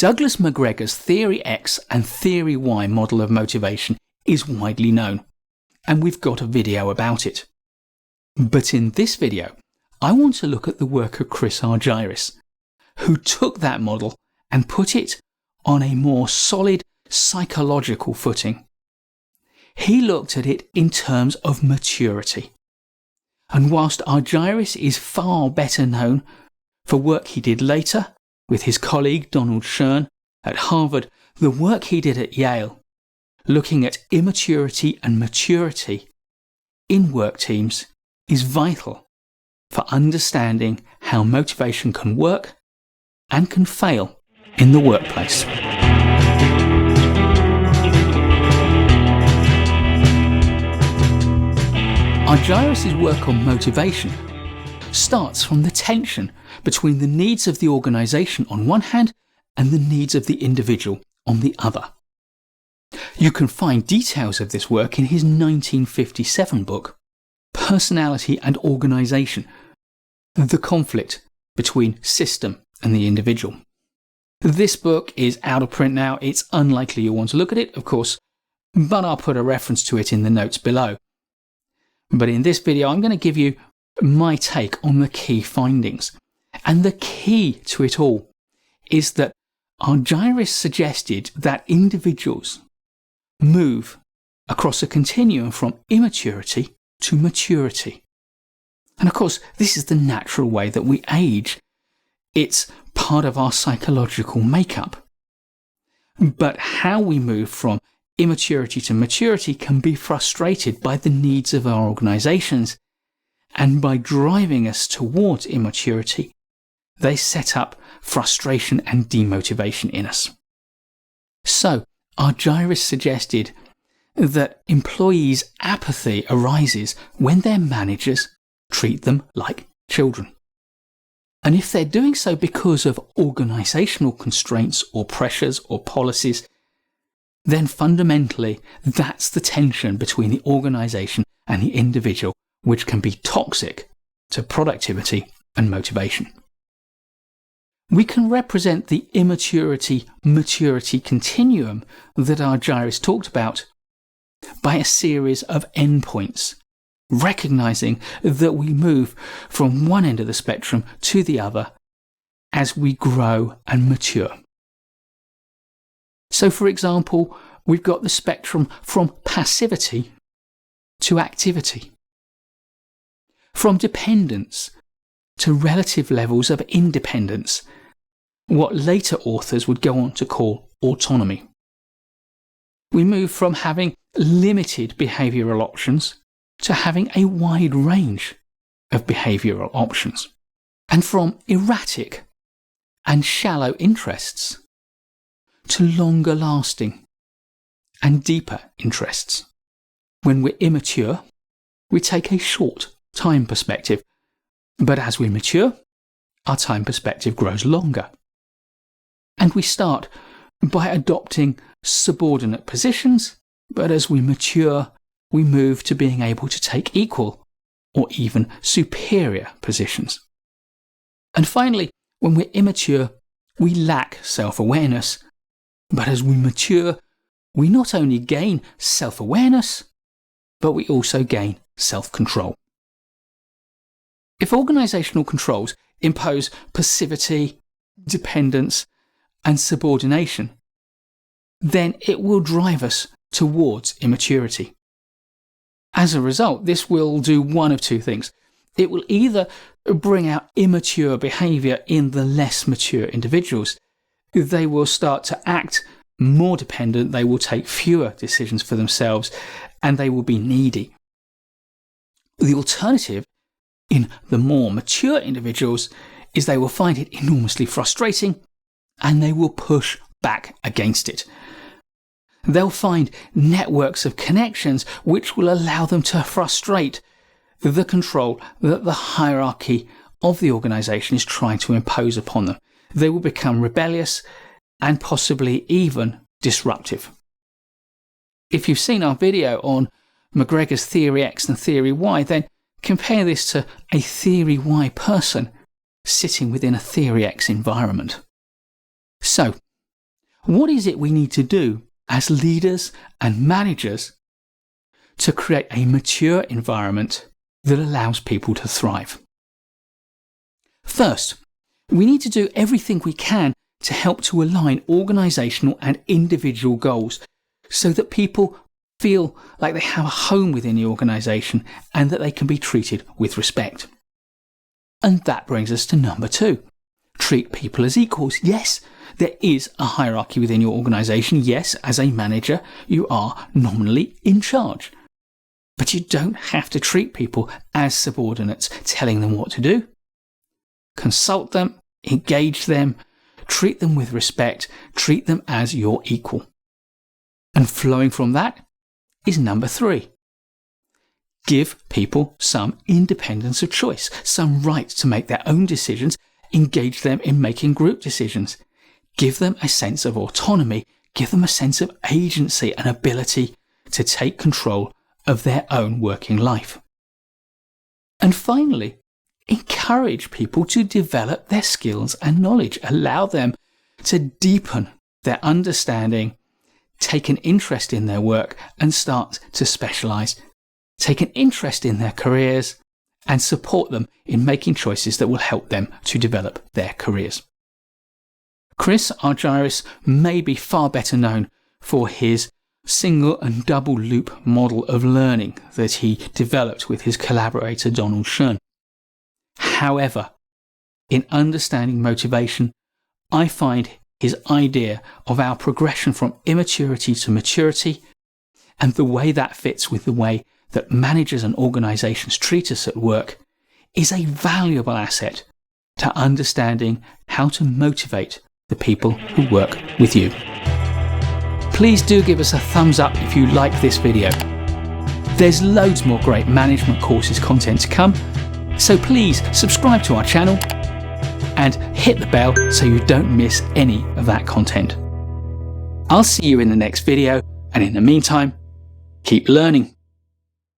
Douglas McGregor's Theory X and Theory Y model of motivation is widely known, and we've got a video about it. But in this video, I want to look at the work of Chris Argyris, who took that model and put it on a more solid psychological footing. He looked at it in terms of maturity. And whilst Argyris is far better known for work he did later with his colleague Donald Shern at Harvard, the work he did at Yale, looking at immaturity and maturity in work teams, is vital for understanding how motivation can work and can fail in the workplace. Argyris' work on motivation starts from the tension between the needs of the organisation on one hand and the needs of the individual on the other. You can find details of this work in his 1957 book, Personality and Organisation: The Conflict Between System and the Individual. This book is out of print now. It's unlikely you'll want to look at it, of course, but I'll put a reference to it in the notes below. But in this video, I'm going to give you my take on the key findings. And the key to it all is that Argyris suggested that individuals move across a continuum from immaturity to maturity. And of course, this is the natural way that we age. It's part of our psychological makeup. But how we move from immaturity to maturity can be frustrated by the needs of our organisations, and by driving us towards immaturity, they set up frustration and demotivation in us. So, Argyris suggested that employees' apathy arises when their managers treat them like children. And if they're doing so because of organisational constraints or pressures or policies, then fundamentally that's the tension between the organisation and the individual, which can be toxic to productivity and motivation. We can represent the immaturity-maturity continuum that Argyris talked about by a series of endpoints, recognising that we move from one end of the spectrum to the other as we grow and mature. So, for example, we've got the spectrum from passivity to activity, from dependence to relative levels of independence, what later authors would go on to call autonomy. We move from having limited behavioural options to having a wide range of behavioural options, and from erratic and shallow interests to longer lasting and deeper interests. When we're immature, we take a short time perspective, but as we mature, our time perspective grows longer. And we start by adopting subordinate positions, but as we mature, we move to being able to take equal or even superior positions. And finally, when we're immature, we lack self-awareness, but as we mature, we not only gain self-awareness, but we also gain self-control. If organisational controls impose passivity, dependence, and subordination, then it will drive us towards immaturity. As a result, this will do one of two things. It will either bring out immature behaviour in the less mature individuals. They will start to act more dependent, they will take fewer decisions for themselves, and they will be needy. The alternative in the more mature individuals is they will find it enormously frustrating and they will push back against it. They'll find networks of connections which will allow them to frustrate the control that the hierarchy of the organisation is trying to impose upon them. They will become rebellious and possibly even disruptive. If you've seen our video on McGregor's Theory X and Theory Y, then compare this to a Theory Y person sitting within a Theory X environment. So, what is it we need to do as leaders and managers to create a mature environment that allows people to thrive? First, we need to do everything we can to help to align organisational and individual goals so that people feel like they have a home within the organisation and that they can be treated with respect. And that brings us to number 2. Treat people as equals. Yes, there is a hierarchy within your organisation. Yes, as a manager, you are nominally in charge. But you don't have to treat people as subordinates, telling them what to do. Consult them, engage them, treat them with respect, treat them as your equal. And flowing from that is number 3. Give people some independence of choice, some right to make their own decisions, engage them in making group decisions. Give them a sense of autonomy, give them a sense of agency and ability to take control of their own working life. And finally, encourage people to develop their skills and knowledge. Allow them to deepen their understanding, take an interest in their work and start to specialise. Take an interest in their careers and support them in making choices that will help them to develop their careers. Chris Argyris may be far better known for his single and double loop model of learning that he developed with his collaborator Donald Schoen. However, in understanding motivation, I find his idea of our progression from immaturity to maturity and the way that fits with the way that managers and organisations treat us at work is a valuable asset to understanding how to motivate the people who work with you. Please do give us a thumbs up if you like this video. There's loads more great management courses content to come, so please subscribe to our channel and hit the bell so you don't miss any of that content. I'll see you in the next video, and in the meantime, keep learning.